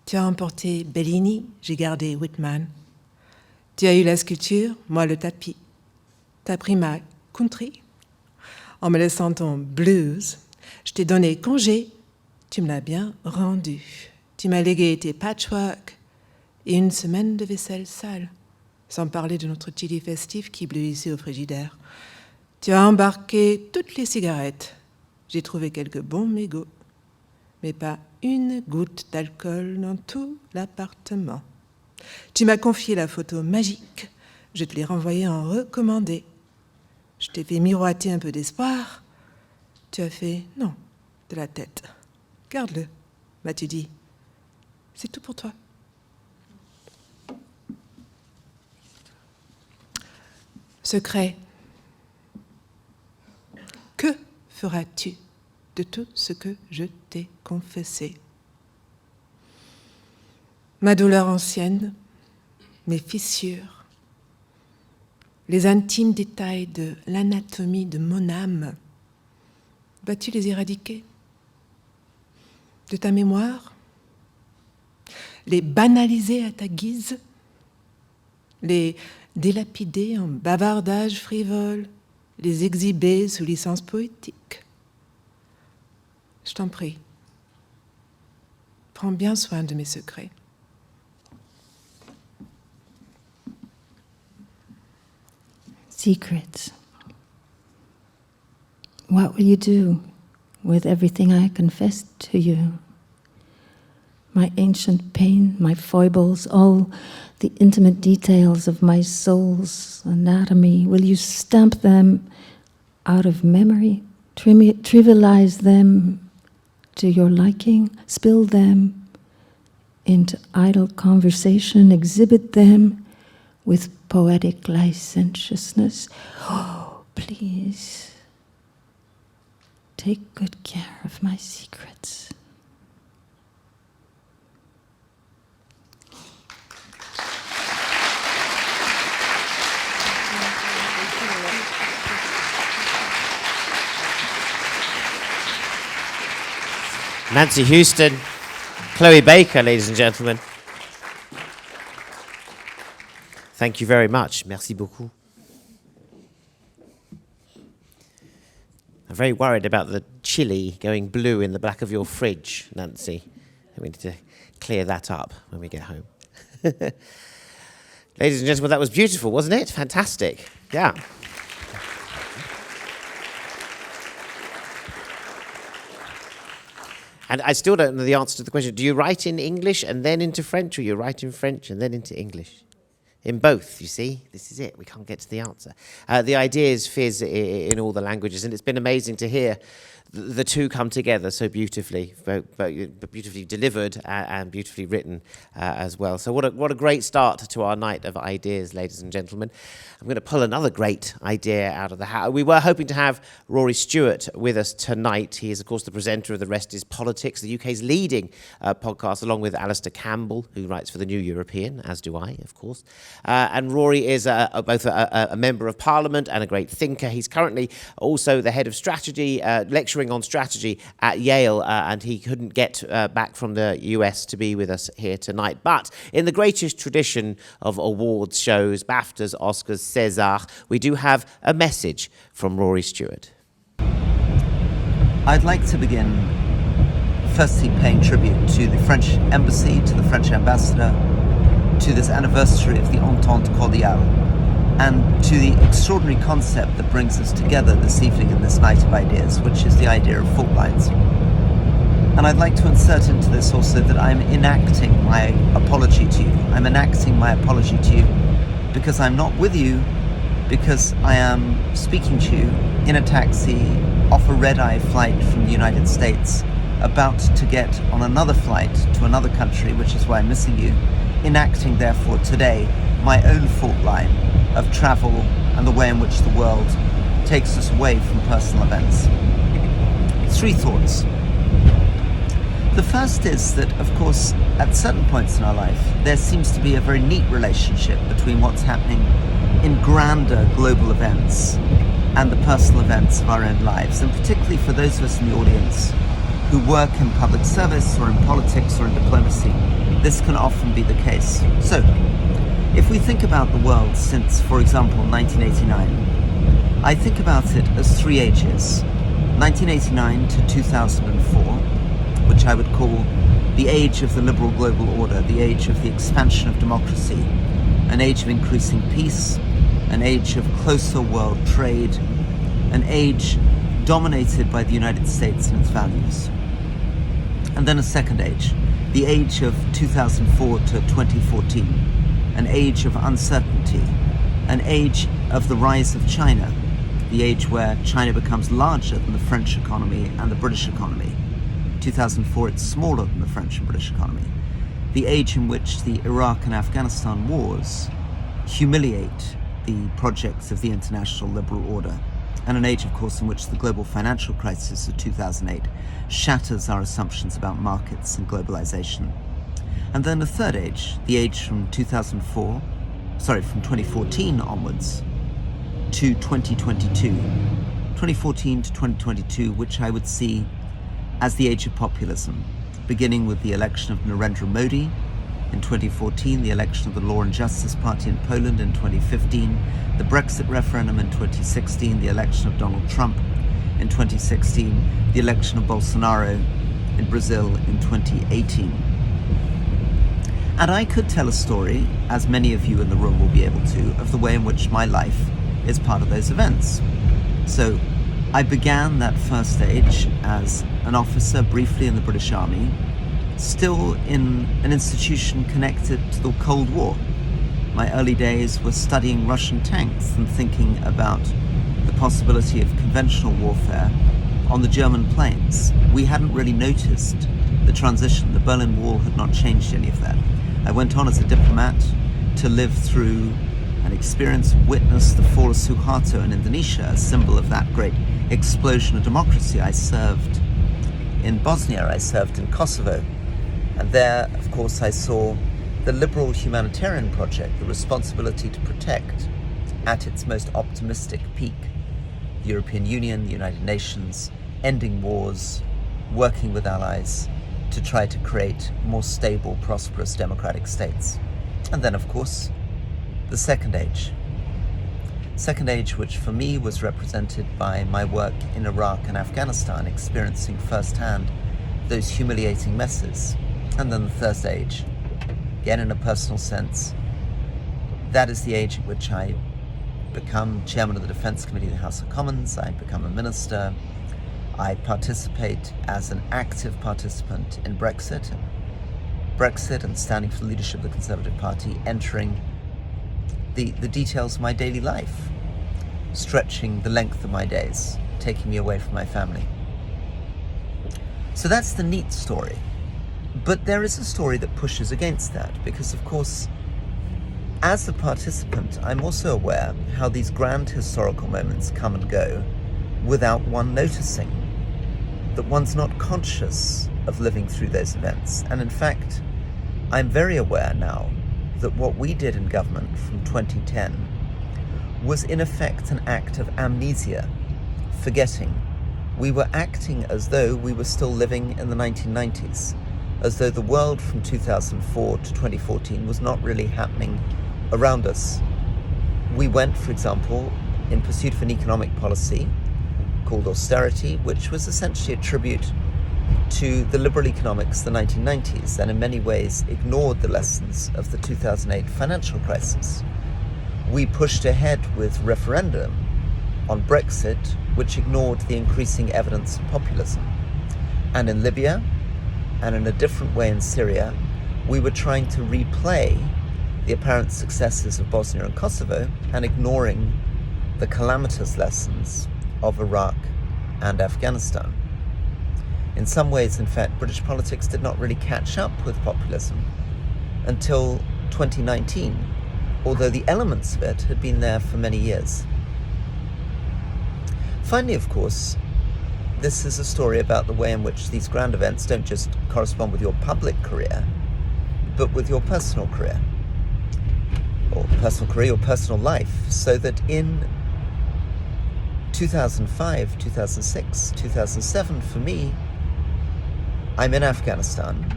E: Tu as emporté Bellini, j'ai gardé Whitman. Tu as eu la sculpture, moi le tapis. Tu as pris ma country. En me laissant ton blues, je t'ai donné congé. Tu me l'as bien rendu. Tu m'as légué tes patchwork et une semaine de vaisselle sale, sans parler de notre chili festif qui bleuissait au frigidaire. Tu as embarqué toutes les cigarettes. J'ai trouvé quelques bons mégots, mais pas une goutte d'alcool dans tout l'appartement. Tu m'as confié la photo magique. Je te l'ai renvoyée en recommandé. Je t'ai fait miroiter un peu d'espoir. Tu as fait non de la tête. Garde-le, m'as-tu dit. C'est tout pour toi. Secret. Que feras-tu de tout ce que je t'ai confessé? Ma douleur ancienne, mes fissures, les intimes détails de l'anatomie de mon âme, vas-tu les éradiquer? De ta mémoire? Les banaliser à ta guise? Les délapider en bavardage frivole? Les exhiber sous licence poétique? Je t'en prie, prends bien soin de mes secrets.
D: Secrets. What will you do with everything I confessed to you? My ancient pain, my foibles, all the intimate details of my soul's anatomy. Will you stamp them out of memory, trivialize them to your liking, spill them into idle conversation, exhibit them with poetic licentiousness. Oh, please, take good care of my secrets.
C: Nancy Huston, Chloé Baker, ladies and gentlemen. Thank you very much. Merci beaucoup. I'm very worried about the chili going blue in the back of your fridge, Nancy. We need to clear that up when we get home. Ladies and gentlemen, that was beautiful, wasn't it? Fantastic. Yeah. And I still don't know the answer to the question. Do you write in English and then into French, or you write in French and then into English? In both, you see? This is it. We can't get to the answer. The idea is fizz in all the languages, and it's been amazing to hear the two come together so beautifully, beautifully delivered and beautifully written as well. So what a great start to our night of ideas, ladies and gentlemen. I'm going to pull another great idea out of the hat. We were hoping to have Rory Stewart with us tonight. He is, of course, the presenter of The Rest is Politics, the UK's leading podcast, along with Alistair Campbell, who writes for The New European, as do I, of course. And Rory is both a member of Parliament and a great thinker. He's currently also the head of strategy, lecturing on strategy at Yale, and he couldn't get back from the US to be with us here tonight. But in the greatest tradition of awards shows, BAFTAs, Oscars, César, we do have a message from Rory Stewart.
F: I'd like to begin firstly paying tribute to the French embassy, to the French ambassador, to this anniversary of the Entente Cordiale, and to the extraordinary concept that brings us together this evening in this night of ideas, which is the idea of fault lines. And I'd like to insert into this also that I'm enacting my apology to you. I'm enacting my apology to you because I'm not with you, because I am speaking to you in a taxi off a red-eye flight from the United States, about to get on another flight to another country, which is why I'm missing you, enacting therefore today my own fault line of travel and the way in which the world takes us away from personal events. Three thoughts. The first is that, of course, at certain points in our life, there seems to be a very neat relationship between what's happening in grander global events and the personal events of our own lives, and particularly for those of us in the audience who work in public service or in politics or in diplomacy, this can often be the case. So, if we think about the world since, for example, 1989, I think about it as three ages: 1989 to 2004, which I would call the age of the liberal global order, the age of the expansion of democracy, an age of increasing peace, an age of closer world trade, an age dominated by the United States and its values. And then a second age, the age of 2004 to 2014, an age of uncertainty, an age of the rise of China, the age where China becomes larger than the French economy and the British economy. 2004, it's smaller than the French and British economy. The age in which the Iraq and Afghanistan wars humiliate the projects of the international liberal order, and an age, of course, in which the global financial crisis of 2008 shatters our assumptions about markets and globalization. And then the third age, the age from 2014 onwards to 2022, 2014 to 2022, which I would see as the age of populism, beginning with the election of Narendra Modi in 2014, the election of the Law and Justice Party in Poland in 2015, the Brexit referendum in 2016, the election of Donald Trump in 2016, the election of Bolsonaro in Brazil in 2018. And I could tell a story, as many of you in the room will be able to, of the way in which my life is part of those events. So I began that first stage as an officer briefly in the British Army, still in an institution connected to the Cold War. My early days were studying Russian tanks and thinking about the possibility of conventional warfare on the German plains. We hadn't really noticed the transition. The Berlin Wall had not changed any of that. I went on as a diplomat to live through and experienced and witnessed the fall of Suharto in Indonesia, a symbol of that great explosion of democracy. I served in Bosnia, I served in Kosovo, and there, of course, I saw the liberal humanitarian project, the responsibility to protect, at its most optimistic peak, the European Union, the United Nations, ending wars, working with allies to try to create more stable, prosperous, democratic states. And then, of course, the Second Age. Second Age, which for me was represented by my work in Iraq and Afghanistan, experiencing firsthand those humiliating messes. And then the Third Age, again in a personal sense, that is the age at which I become chairman of the Defence Committee of the House of Commons, I become a minister, I participate as an active participant in Brexit and standing for the leadership of the Conservative Party, entering the details of my daily life, stretching the length of my days, taking me away from my family. So that's the neat story. But there is a story that pushes against that, because of course, as a participant, I'm also aware how these grand historical moments come and go without one noticing, that one's not conscious of living through those events. And in fact, I'm very aware now that what we did in government from 2010 was in effect an act of amnesia, forgetting. We were acting as though we were still living in the 1990s, as though the world from 2004 to 2014 was not really happening around us. We went, for example, in pursuit of an economic policy called austerity, which was essentially a tribute to the liberal economics of the 1990s, and in many ways ignored the lessons of the 2008 financial crisis. We pushed ahead with referendum on Brexit, which ignored the increasing evidence of populism. And in Libya, and in a different way in Syria, we were trying to replay the apparent successes of Bosnia and Kosovo and ignoring the calamitous lessons of Iraq and Afghanistan. In some ways, in fact, British politics did not really catch up with populism until 2019, although the elements of it had been there for many years. Finally, of course, this is a story about the way in which these grand events don't just correspond with your public career, but with your personal career, or personal life, so that in 2005, 2006, 2007, for me, I'm in Afghanistan.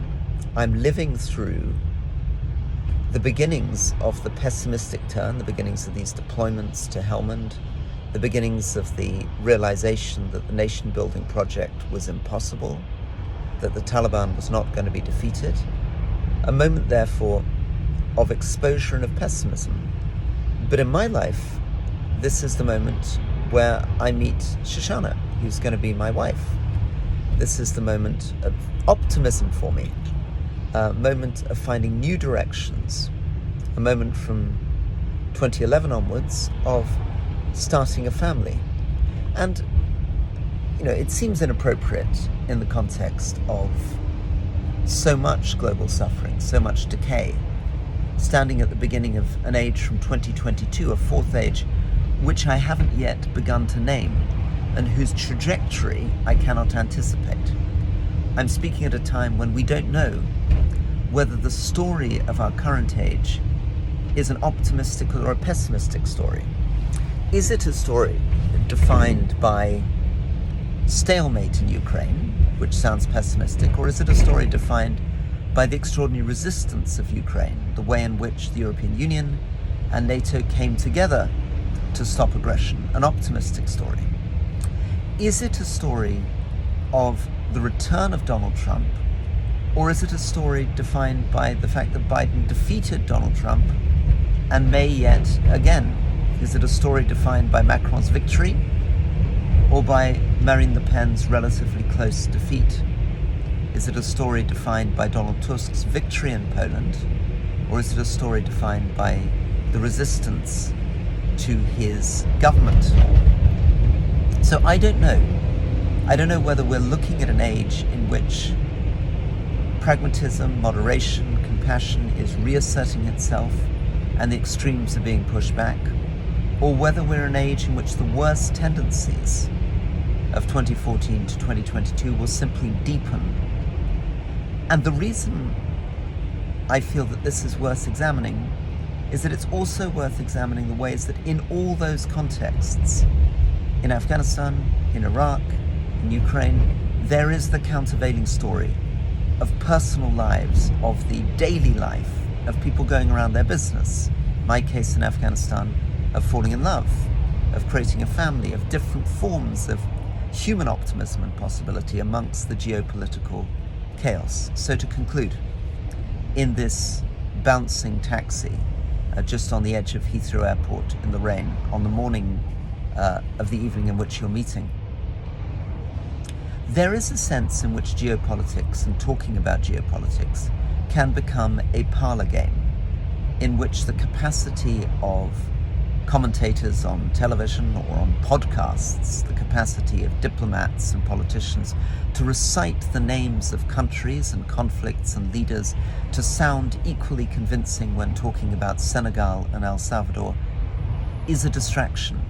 F: I'm living through the beginnings of the pessimistic turn, the beginnings of these deployments to Helmand, the beginnings of the realization that the nation-building project was impossible, that the Taliban was not going to be defeated. A moment, therefore, of exposure and of pessimism. But in my life, this is the moment where I meet Shoshana, who's going to be my wife. This is the moment of optimism for me, a moment of finding new directions, a moment from 2011 onwards of starting a family. And, it seems inappropriate in the context of so much global suffering, so much decay, standing at the beginning of an age from 2022, a fourth age, which I haven't yet begun to name, and whose trajectory I cannot anticipate. I'm speaking at a time when we don't know whether the story of our current age is an optimistic or a pessimistic story. Is it a story defined by stalemate in Ukraine, which sounds pessimistic, or is it a story defined by the extraordinary resistance of Ukraine, the way in which the European Union and NATO came together to stop aggression, an optimistic story? Is it a story of the return of Donald Trump, or is it a story defined by the fact that Biden defeated Donald Trump and may yet again? Is it a story defined by Macron's victory, or by Marine Le Pen's relatively close defeat? Is it a story defined by Donald Tusk's victory in Poland, or is it a story defined by the resistance to his government? So I don't know. I don't know whether we're looking at an age in which pragmatism, moderation, compassion is reasserting itself and the extremes are being pushed back, or whether we're in an age in which the worst tendencies of 2014 to 2022 will simply deepen. And the reason I feel that this is worth examining is that it's also worth examining the ways that in all those contexts, in Afghanistan, in Iraq, in Ukraine, there is the countervailing story of personal lives, of the daily life of people going around their business. My case in Afghanistan, of falling in love, of creating a family, of different forms of human optimism and possibility amongst the geopolitical chaos. So to conclude, in this bouncing taxi, just on the edge of Heathrow Airport in the rain, on the morning of the evening in which you're meeting, there is a sense in which geopolitics and talking about geopolitics can become a parlor game, in which the capacity of commentators on television or on podcasts, the capacity of diplomats and politicians to recite the names of countries and conflicts and leaders, to sound equally convincing when talking about Senegal and El Salvador, is a distraction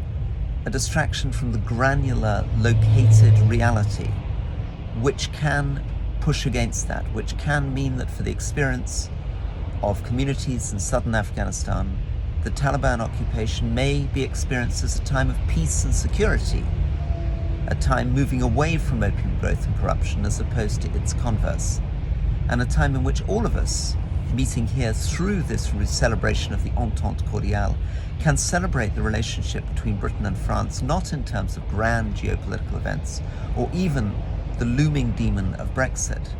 F: from the granular, located reality, which can push against that, which can mean that for the experience of communities in southern Afghanistan, the Taliban occupation may be experienced as a time of peace and security, a time moving away from opium growth and corruption as opposed to its converse, and a time in which all of us, meeting here through this celebration of the Entente Cordiale, can celebrate the relationship between Britain and France, not in terms of grand geopolitical events, or even the looming demon of Brexit,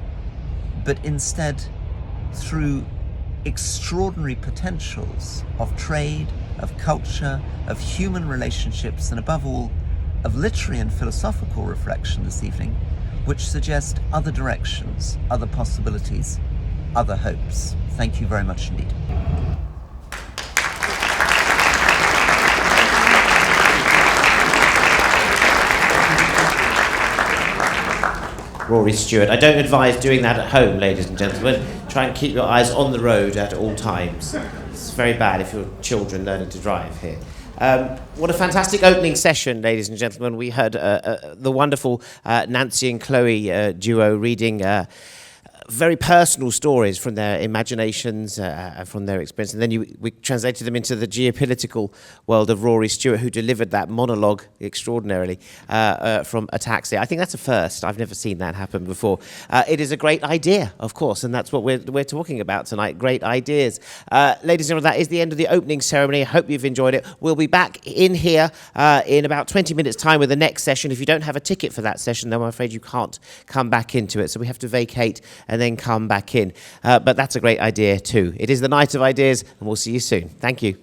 F: but instead through extraordinary potentials of trade, of culture, of human relationships, and above all, of literary and philosophical reflection this evening, which suggest other directions, other possibilities, other hopes. Thank you very much indeed.
C: Rory Stewart. I don't advise doing that at home, ladies and gentlemen. Try and keep your eyes on the road at all times. It's very bad if your children learning to drive here. What a fantastic opening session, ladies and gentlemen. We heard the wonderful Nancy and Chloé duo reading very personal stories from their imaginations, from their experience. And then we translated them into the geopolitical world of Rory Stewart, who delivered that monologue extraordinarily from a taxi. I think that's a first. I've never seen that happen before. It is a great idea, of course, and that's what we're talking about tonight, great ideas. Ladies and gentlemen, that is the end of the opening ceremony. I hope you've enjoyed it. We'll be back in here in about 20 minutes' time with the next session. If you don't have a ticket for that session, then I'm afraid you can't come back into it. So we have to vacate and then come back in. But that's a great idea too. It is the night of ideas, and we'll see you soon. Thank you.